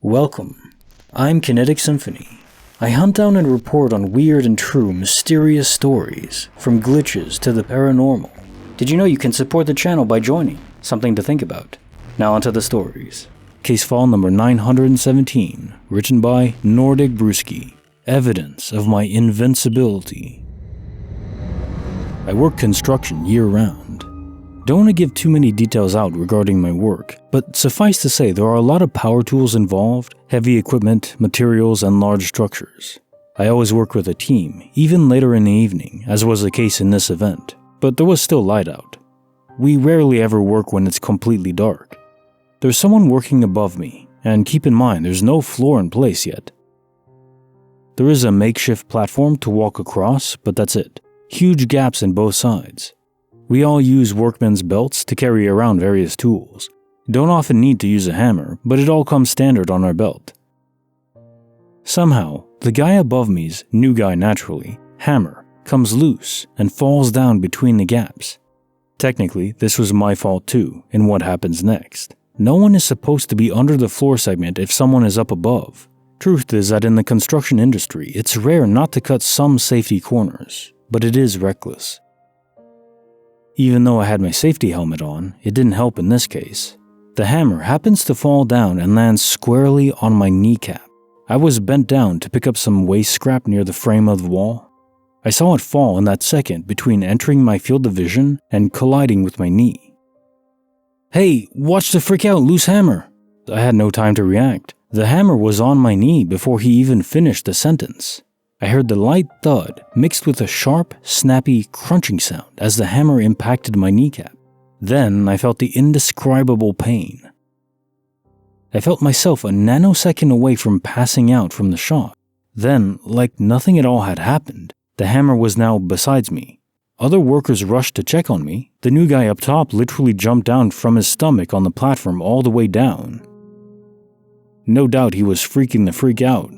Welcome. I'm Kinetic Symphony. I hunt down and report on weird and true mysterious stories, from glitches to the paranormal. Did you know you can support the channel by joining? Something to think about. Now onto the stories. Case file number 917, written by Nordic Brewski. Evidence of my invincibility. I work construction year-round. Don't want to give too many details out regarding my work, but suffice to say there are a lot of power tools involved, heavy equipment, materials, and large structures. I always work with a team, even later in the evening, as was the case in this event, but there was still light out. We rarely ever work when it's completely dark. There's someone working above me, and keep in mind there's no floor in place yet. There is a makeshift platform to walk across, but that's it. Huge gaps in both sides. We all use workmen's belts to carry around various tools. Don't often need to use a hammer, but it all comes standard on our belt. Somehow, the guy above me's, new guy naturally, hammer, comes loose and falls down between the gaps. Technically, this was my fault too, in what happens next. No one is supposed to be under the floor segment if someone is up above. Truth is that in the construction industry, it's rare not to cut some safety corners, but it is reckless. Even though I had my safety helmet on, it didn't help in this case. The hammer happens to fall down and lands squarely on my kneecap. I was bent down to pick up some waste scrap near the frame of the wall. I saw it fall in that second between entering my field of vision and colliding with my knee. "Hey, watch the freak out, loose hammer!" I had no time to react. The hammer was on my knee before he even finished the sentence. I heard the light thud mixed with a sharp, snappy, crunching sound as the hammer impacted my kneecap. Then I felt the indescribable pain. I felt myself a nanosecond away from passing out from the shock. Then, like nothing at all had happened, the hammer was now beside me. Other workers rushed to check on me. The new guy up top literally jumped down from his stomach on the platform all the way down. No doubt he was freaking the freak out.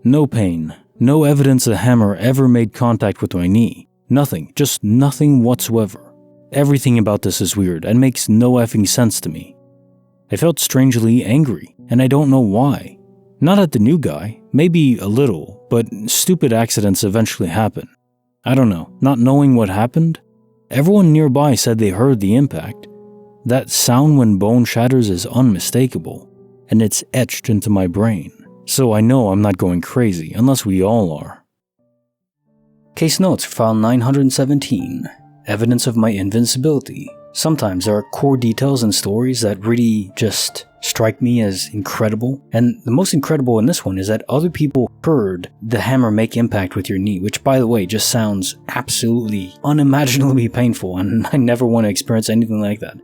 No pain. No evidence the hammer ever made contact with my knee. Nothing, just nothing whatsoever. Everything about this is weird and makes no effing sense to me. I felt strangely angry, and I don't know why. Not at the new guy, maybe a little, but stupid accidents eventually happen. I don't know, not knowing what happened. Everyone nearby said they heard the impact. That sound when bone shatters is unmistakable, and it's etched into my brain. So I know I'm not going crazy, unless we all are. Case notes for file 917. Evidence of my invincibility. Sometimes there are core details in stories that really just strike me as incredible. And the most incredible in this one is that other people heard the hammer make impact with your knee, which by the way just sounds absolutely unimaginably painful, and I never want to experience anything like that.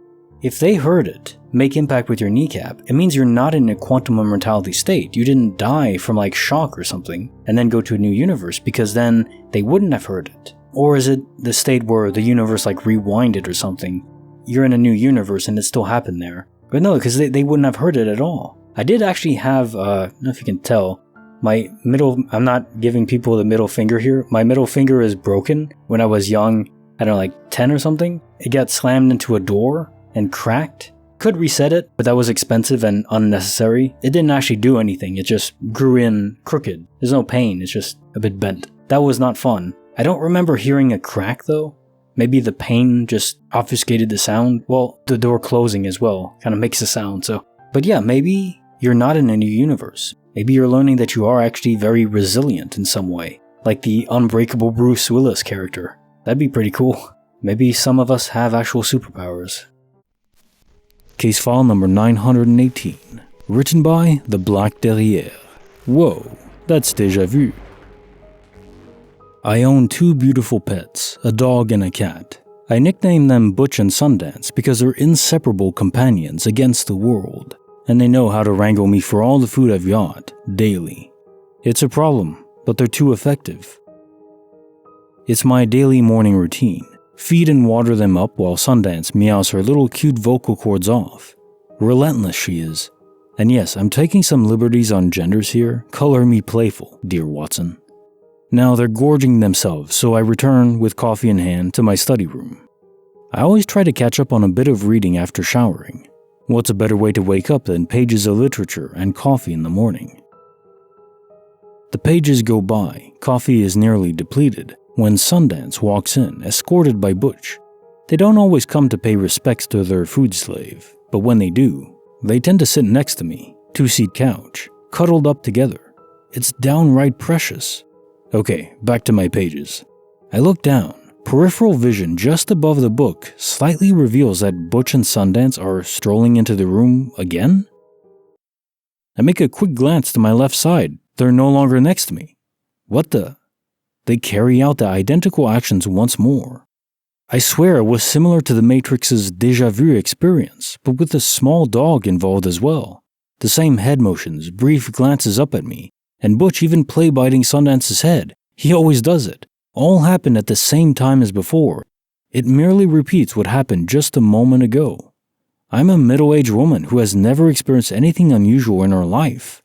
If they heard it make impact with your kneecap, it means you're not in a quantum immortality state. You didn't die from like shock or something and then go to a new universe, because then they wouldn't have heard it. Or is it the state where the universe like rewinded or something? You're in a new universe and it still happened there. But no, because they wouldn't have heard it at all. I did actually have, I don't know if you can tell, my middle, I'm not giving people the middle finger here. My middle finger is broken. When I was young, I don't know, like 10 or something, it got slammed into a door and cracked. Could reset it, but that was expensive and unnecessary. It didn't actually do anything, it just grew in crooked. There's no pain, it's just a bit bent. That was not fun. I don't remember hearing a crack though. Maybe the pain just obfuscated the sound. Well, the door closing as well kind of makes a sound, so. But yeah, maybe you're not in a new universe. Maybe you're learning that you are actually very resilient in some way. Like the unbreakable Bruce Willis character. That'd be pretty cool. Maybe some of us have actual superpowers. Case file number 918, written by The-black-derriere. Whoa, that's Deja vu. I own two beautiful pets, a dog and a cat. I nickname them Butch and Sundance because they're inseparable companions against the world, and they know how to wrangle me for all the food I've got, daily. It's a problem, but they're too effective. It's my daily morning routine. Feed and water them up while Sundance meows her little cute vocal cords off. Relentless she is. And yes, I'm taking some liberties on genders here. Color me playful, dear Watson. Now they're gorging themselves, so I return, with coffee in hand, to my study room. I always try to catch up on a bit of reading after showering. What's a better way to wake up than pages of literature and coffee in the morning? The pages go by, coffee is nearly depleted, when Sundance walks in, escorted by Butch. They don't always come to pay respects to their food slave, but when they do, they tend to sit next to me, two-seat couch, cuddled up together. It's downright precious. Okay, back to my pages. I look down. Peripheral vision just above the book slightly reveals that Butch and Sundance are strolling into the room again. I make a quick glance to my left side. They're no longer next to me. What the? They carry out the identical actions once more. I swear it was similar to the Matrix's Deja vu experience, but with a small dog involved as well. The same head motions, brief glances up at me, and Butch even play-biting Sundance's head. He always does it. All happened at the same time as before. It merely repeats what happened just a moment ago. I'm a middle-aged woman who has never experienced anything unusual in her life.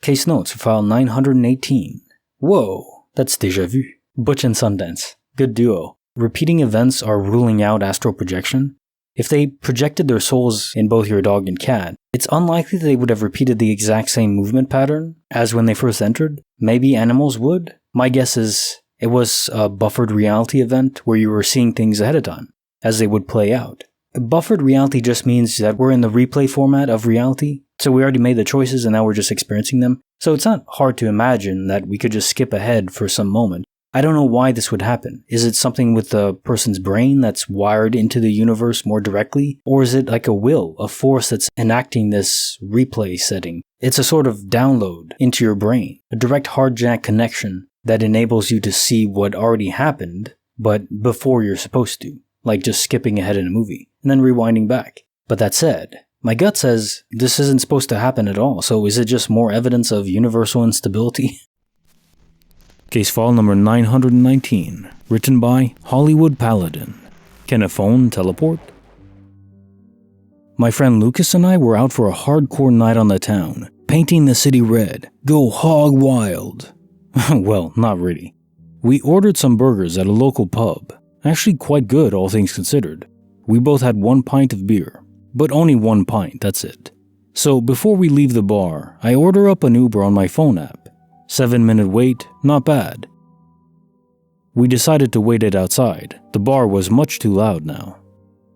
Case notes for file 918. Whoa, that's Deja vu. Butch and Sundance. Good duo. Repeating events are ruling out astral projection. If they projected their souls in both your dog and cat, it's unlikely they would have repeated the exact same movement pattern as when they first entered. Maybe animals would. My guess is it was a buffered reality event where you were seeing things ahead of time, as they would play out. Buffered reality just means that we're in the replay format of reality, so we already made the choices and now we're just experiencing them. So it's not hard to imagine that we could just skip ahead for some moment. I don't know why this would happen. Is it something with the person's brain that's wired into the universe more directly? Or is it like a will, a force that's enacting this replay setting? It's a sort of download into your brain, a direct hard jack connection that enables you to see what already happened, but before you're supposed to, like just skipping ahead in a movie, and then rewinding back. But that said, my gut says this isn't supposed to happen at all, so is it just more evidence of universal instability? Case file number 919, written by HollywoodPaladin. Can a phone teleport? My friend Lucas and I were out for a hardcore night on the town, painting the city red, go hog wild. Well, not really. We ordered some burgers at a local pub, actually quite good all things considered. We both had 1 pint of beer, but only 1 pint, that's it. So before we leave the bar, I order up an Uber on my phone app. 7-minute wait, not bad. We decided to wait it outside. The bar was much too loud now.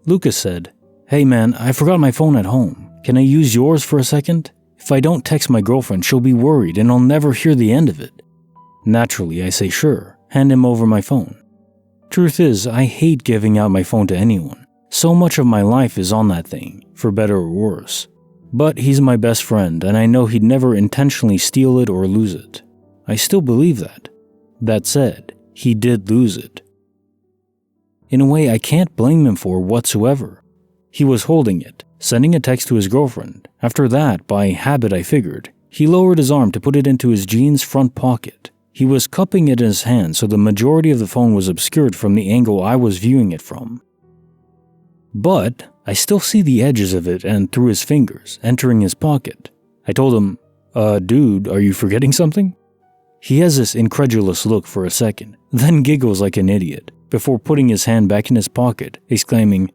Lucas said, "Hey man, I forgot my phone at home. Can I use yours for a second? If I don't text my girlfriend, she'll be worried and I'll never hear the end of it." Naturally, I say sure, hand him over my phone. Truth is, I hate giving out my phone to anyone. So much of my life is on that thing, for better or worse. But he's my best friend, and I know he'd never intentionally steal it or lose it. I still believe that. That said, he did lose it. In a way I can't blame him for whatsoever. He was holding it, sending a text to his girlfriend. After that, by habit I figured, he lowered his arm to put it into his jeans front pocket. He was cupping it in his hand so the majority of the phone was obscured from the angle I was viewing it from. But I still see the edges of it and through his fingers, entering his pocket. I told him, dude, are you forgetting something? He has this incredulous look for a second, then giggles like an idiot, before putting his hand back in his pocket, exclaiming,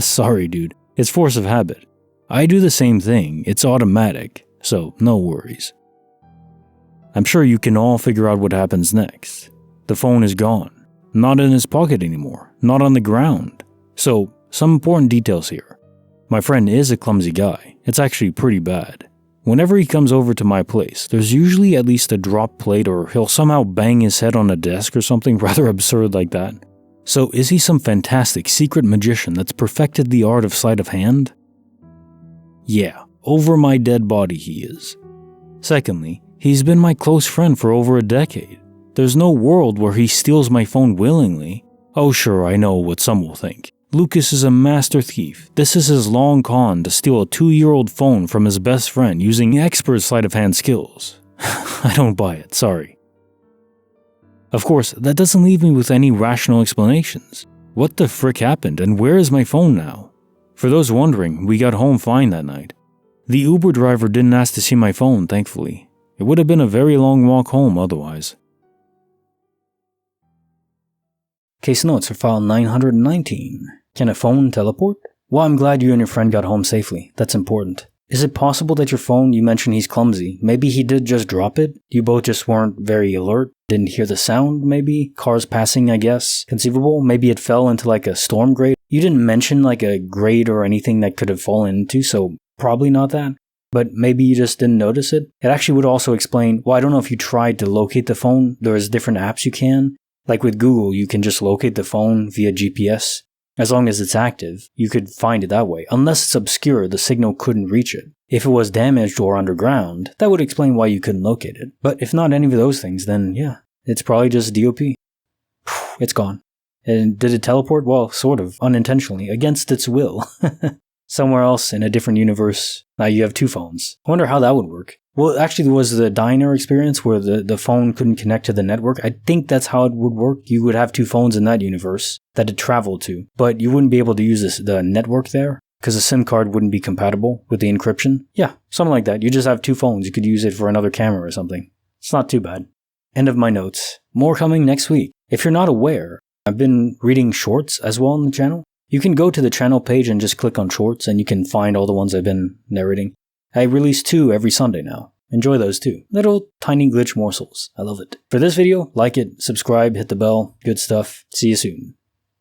"Sorry dude, it's force of habit. I do the same thing, it's automatic, so no worries." I'm sure you can all figure out what happens next. The phone is gone, not in his pocket anymore, not on the ground. So, some important details here. My friend is a clumsy guy. It's actually pretty bad. Whenever he comes over to my place, there's usually at least a dropped plate or he'll somehow bang his head on a desk or something rather absurd like that. So is he some fantastic secret magician that's perfected the art of sleight of hand? Yeah, over my dead body he is. Secondly, he's been my close friend for over a decade. There's no world where he steals my phone willingly. Oh sure, I know what some will think. Lucas is a master thief. This is his long con to steal a 2-year-old phone from his best friend using expert sleight of hand skills. I don't buy it, sorry. Of course, that doesn't leave me with any rational explanations. What the frick happened and where is my phone now? For those wondering, we got home fine that night. The Uber driver didn't ask to see my phone, thankfully. It would have been a very long walk home otherwise. Case notes for file 919. Can a phone teleport? Well, I'm glad you and your friend got home safely. That's important. Is it possible that your phone, you mentioned he's clumsy, maybe he did just drop it? You both just weren't very alert? Didn't hear the sound, maybe? Cars passing, I guess? Conceivable? Maybe it fell into like a storm grate? You didn't mention like a grate or anything that could have fallen into, so probably not that. But maybe you just didn't notice it? It actually would also explain, well, I don't know if you tried to locate the phone. There's different apps you can. Like with Google, you can just locate the phone via GPS. As long as it's active, you could find it that way. Unless it's obscure, the signal couldn't reach it. If it was damaged or underground, that would explain why you couldn't locate it. But if not any of those things, then yeah, it's probably just DOP. It's gone. And did it teleport? Well, sort of, unintentionally, against its will. Somewhere else in a different universe, now you have 2 phones. I wonder how that would work. Well, actually, there was the diner experience where the phone couldn't connect to the network. I think that's how it would work. You would have 2 phones in that universe that it traveled to, but you wouldn't be able to use the network there because the SIM card wouldn't be compatible with the encryption. Yeah, something like that. You just have 2 phones. You could use it for another camera or something. It's not too bad. End of my notes. More coming next week. If you're not aware, I've been reading shorts as well on the channel. You can go to the channel page and just click on shorts and you can find all the ones I've been narrating. I release 2 every Sunday now. Enjoy those too. Little tiny glitch morsels. I love it. For this video, like it, subscribe, hit the bell. Good stuff. See you soon.